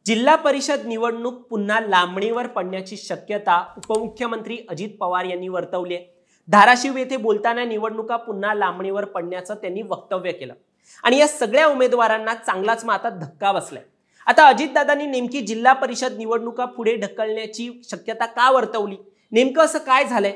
जिल्हा परिषद निवडणूक पुन्हा लांबणीवर पडण्याची शक्यता उपमुख्यमंत्री अजित पवार यांनी वर्तवली आहे। धाराशिव येथे बोलताना निवडणुका पुन्हा लांबणीवर पडण्याचं त्यांनी वक्तव्य केलं आणि या सगळ्या उमेदवारांना चांगलाच माता धक्का बसलाय। आता अजितदादांनी नेमकी जिल्हा परिषद निवडणुका पुढे ढकलण्याची शक्यता का वर्तवली, नेमकं असं काय झालंय?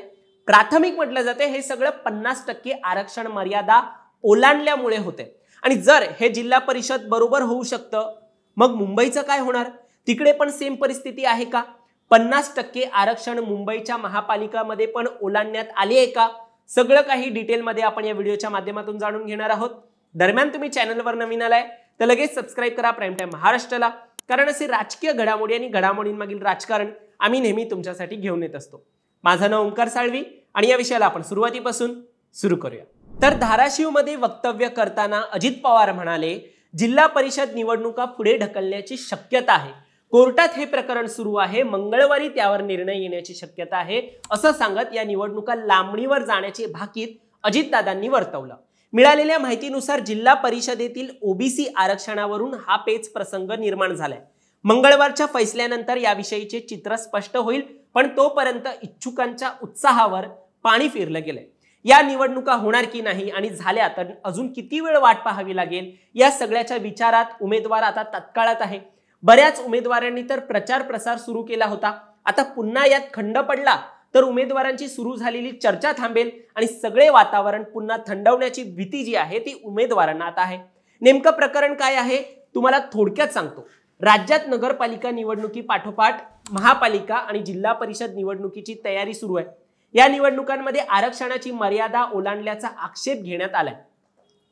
प्राथमिक म्हटलं जाते हे सगळं 50% आरक्षण मर्यादा ओलांडल्यामुळे होते आणि जर हे जिल्हा परिषद बरोबर होऊ शकतं, मग मुंबईचं काय होणार? तिकडे पण सेम परिस्थिती आहे का? 50% आरक्षण मुंबईच्या महापालिकामध्ये पण ओलांडण्यात आले आहे का? सगळं काही डिटेलमध्ये आपण या व्हिडिओच्या माध्यमातून जाणून घेणार आहोत। दरम्यान तुम्ही चॅनलवर नवीन आलाय तर लगेच सबस्क्राइब करा प्राईम टाइम महाराष्ट्राला, कारण असे राजकीय घडामोडी आणि घडामोडींमागील राजकारण आम्ही नेहमी तुमच्यासाठी घेऊन येत असतो। माझं नाव ओंकार साळवी आणि या विषयाला आपण सुरुवातीपासून सुरू करूया। तर धाराशिवमध्ये वक्तव्य करताना अजित पवार म्हणाले, जिल्हा परिषद निवडणुका पुढे ढकलण्याची शक्यता आहे, कोर्टात हे प्रकरण सुरू आहे, मंगळवारी त्यावर निर्णय येण्याची शक्यता आहे असं सांगत या निवडणुका लांबणीवर जाण्याचे भाकीत अजितदादांनी वर्तवलं। मिळालेल्या माहितीनुसार जिल्हा परिषदेतील ओबीसी आरक्षणावरून हा पेच प्रसंग निर्माण झालाय। मंगळवारच्या फैसल्यानंतर याविषयीचे चित्र स्पष्ट होईल, पण तोपर्यंत इच्छुकांच्या उत्साहावर पाणी फिरलं गेलंय। या निवडणुका होणार की नाही आणि झाल्या तर अजून किती वेळ वाट पाहावी लागेल, या सगळ्याच्या विचारात उमेदवार आता तत्काळात आहे। बऱ्याच उमेदवारांनी तर प्रचार प्रसार सुरू केला होता। आता पुन्हा यात खंड पडला तर उमेदवारांची सुरू झालेली चर्चा थांबेल आणि सगळे वातावरण पुन्हा थंडवण्याची भीती जी आहे ती उमेदवारांना आता आहे। नेमकं प्रकरण काय आहे तुम्हाला थोडक्यात सांगतो। राज्यात नगरपालिका निवडणुकी पाठोपाठ महापालिका आणि जिल्हा परिषद निवडणुकीची तयारी सुरू आहे। या निवडणुकांमध्ये आरक्षणाची मर्यादा ओलांडल्याचा आक्षेप घेण्यात आलाय।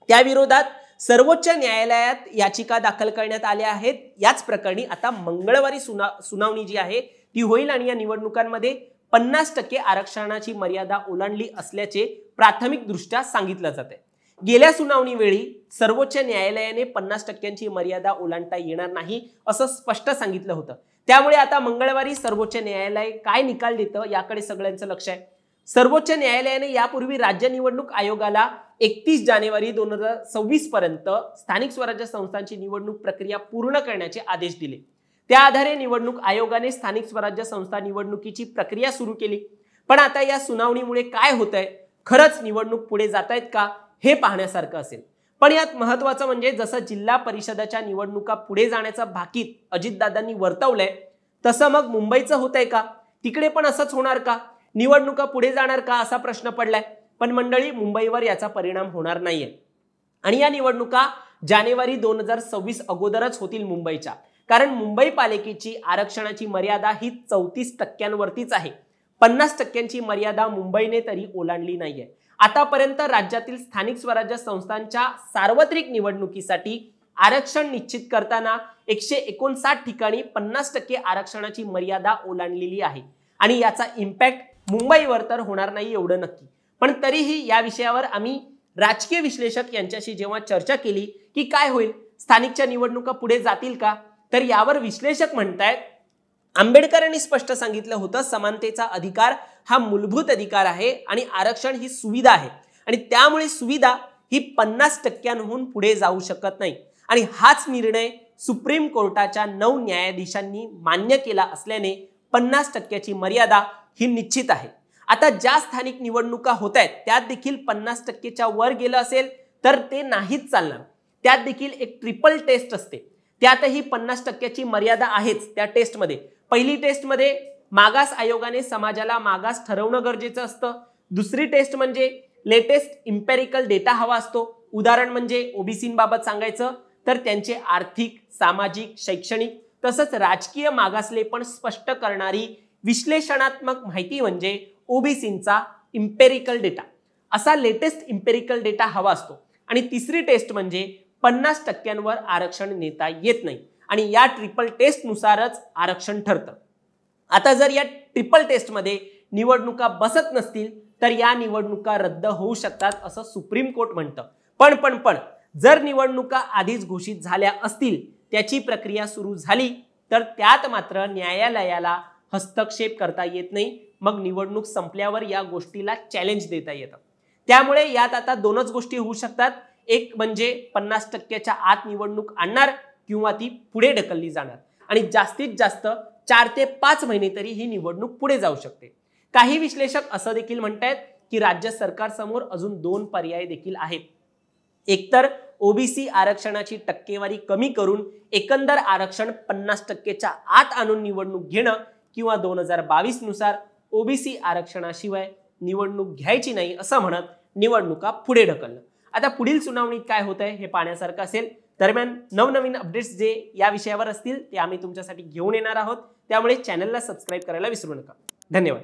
त्या विरोधात सर्वोच्च न्यायालयात याचिका दाखल करण्यात आल्या आहेत। याच प्रकरणी आता मंगळवारी सुनावणी जी आहे ती होईल आणि या निवडणुकांमध्ये 50% आरक्षणाची मर्यादा ओलांडली असल्याचे प्राथमिक दृष्ट्या सांगितलं जाते। गेल्या सुनावणीवेळी सर्वोच्च न्यायालयाने 50%ची मर्यादा ओलांडता येणार नाही असं स्पष्ट सांगितलं होतं। त्यामुळे आता मंगळवारी सर्वोच्च न्यायालय काय निकाल देतं याकडे सगळ्यांचं लक्ष आहे। सर्वोच्च न्यायालयाने यापूर्वी राज्य निवडणूक आयोगाला 31 जानेवारी 2026 पर्यंत स्थानिक स्वराज्य संस्थांची निवडणूक प्रक्रिया पूर्ण करण्याचे आदेश दिले। त्या आधारे निवडणूक आयोगाने स्थानिक स्वराज्य संस्था निवडणुकीची प्रक्रिया सुरू केली। पण आता या सुनावणीमुळे काय होतंय, खरंच निवडणूक पुढे जातायत का हे पाहण्यासारखं असेल। पण यात महत्त्वाचं म्हणजे जसं जिल्हा परिषदाच्या निवडणुका पुढे जाण्याचा भाकीत अजितदादांनी वर्तवलंय, तसं मग मुंबईचं होतंय का? तिकडे पण असंच होणार का? निवडणुका पुढे जाणार का असा प्रश्न पडलाय। पण मंडळी, मुंबईवर याचा परिणाम होणार नाहीये आणि या निवडणुका जानेवारी 2026 अगोदरच होतील मुंबईच्या, कारण मुंबई पालिकेची आरक्षणाची मर्यादा ही 34%वरतीच आहे। 50%ची मर्यादा मुंबईने तरी ओलांडली नाहीये। आतापर्यंत राज्यातील स्थानिक स्वराज्य संस्थांच्या सार्वत्रिक निवडणुकीसाठी आरक्षण निश्चित करताना 159 ठिकाणी 50% आरक्षणाची मर्यादा ओलांडलेली आहे आणि याचा इम्पॅक्ट मुंबईवर तर होणार नाही एवढं नक्की। पण तरीही या विषयावर आम्ही राजकीय विश्लेषक यांच्याशी जेव्हा चर्चा केली की काय होईल, स्थानिकच्या निवडणुका पुढे जातील का, तर यावर विश्लेषक म्हणतायत, आंबेडकरांनी स्पष्ट सांगितलं होतं समानतेचा अधिकार हा मूलभूत अधिकार आहे आणि आरक्षण ही सुविधा आहे आणि त्यामुळे सुविधा ही 50%हून पुढे जाऊ शकत नाही आणि हाच निर्णय सुप्रीम कोर्टाच्या 9 न्यायाधीशांनी मान्य केला असल्याने 50%ची मर्यादा ही निश्चित आहे। आता ज्या स्थानिक निवडणुका होत आहेत त्यात देखील 50%च्या वर गेलं असेल तर ते नाहीच चालणार। त्यात देखील एक ट्रिपल टेस्ट असते, त्यातही 50%ची मर्यादा आहेच। त्या टेस्टमध्ये पहिली टेस्टमध्ये मागास आयोगाने समाजाला मागास ठरवणं गरजेचं असतं। दुसरी टेस्ट म्हणजे लेटेस्ट इम्पेरिकल डेटा हवा असतो। उदाहरण म्हणजे ओबीसींबाबत सांगायचं तर त्यांचे आर्थिक, सामाजिक, शैक्षणिक तसंच राजकीय मागासले पण स्पष्ट करणारी विश्लेषणात्मक माहिती म्हणजे ओबीसींचा इम्पेरिकल डेटा, असा लेटेस्ट इम्पेरिकल डेटा हवा असतो। आणि तिसरी टेस्ट म्हणजे 50%वर आरक्षण नेता येत नाही आणि या ट्रिपल टेस्टनुसारच आरक्षण ठरतं। आता जर या ट्रिपल टेस्टमध्ये निवडणुका बसत नसतील तर या निवडणुका रद्द होऊ शकतात असं सुप्रीम कोर्ट म्हणतं। पण जर निवडणुका आधीच घोषित झाल्या असतील, त्याची प्रक्रिया सुरू झाली तर त्यात मात्र न्यायालयाला हस्तक्षेप करता येत नाही। मग निवडणूक संपल्यावर या गोष्टीला चॅलेंज देता येतं। त्यामुळे यात आता दोनच गोष्टी होऊ शकतात, एक म्हणजे 50%च्या आत निवडणूक आणणार किंवा ती पुढे ढकलली जाणार। आणि जास्तीत जास्त 4 ते 5 महिने तरी ही निवडणूक पुढे जाऊ शकते। काही विश्लेषक असं देखील म्हणतायत की राज्य सरकारसमोर अजून 2 पर्याय देखील आहेत। एकतर ओबीसी आरक्षणाची टक्केवारी कमी करून एकंदर आरक्षण 50%च्या आत आणून निवडणूक घेणं, किंवा 2022 नुसार ओबीसी आरक्षणाशिवाय निवडणूक घ्यायची नाही असं म्हणत निवडणुका पुढे ढकलणं। आता पुढील सुनावणीत काय होत आहे हे पाहण्यासारखं असेल। दरम्यान नवनवीन अपडेट्स जे या विषयावर असतील ते आम्ही तुमच्यासाठी घेऊन येणार आहोत, त्यामुळे चॅनलला सबस्क्राईब करायला विसरू नका। धन्यवाद।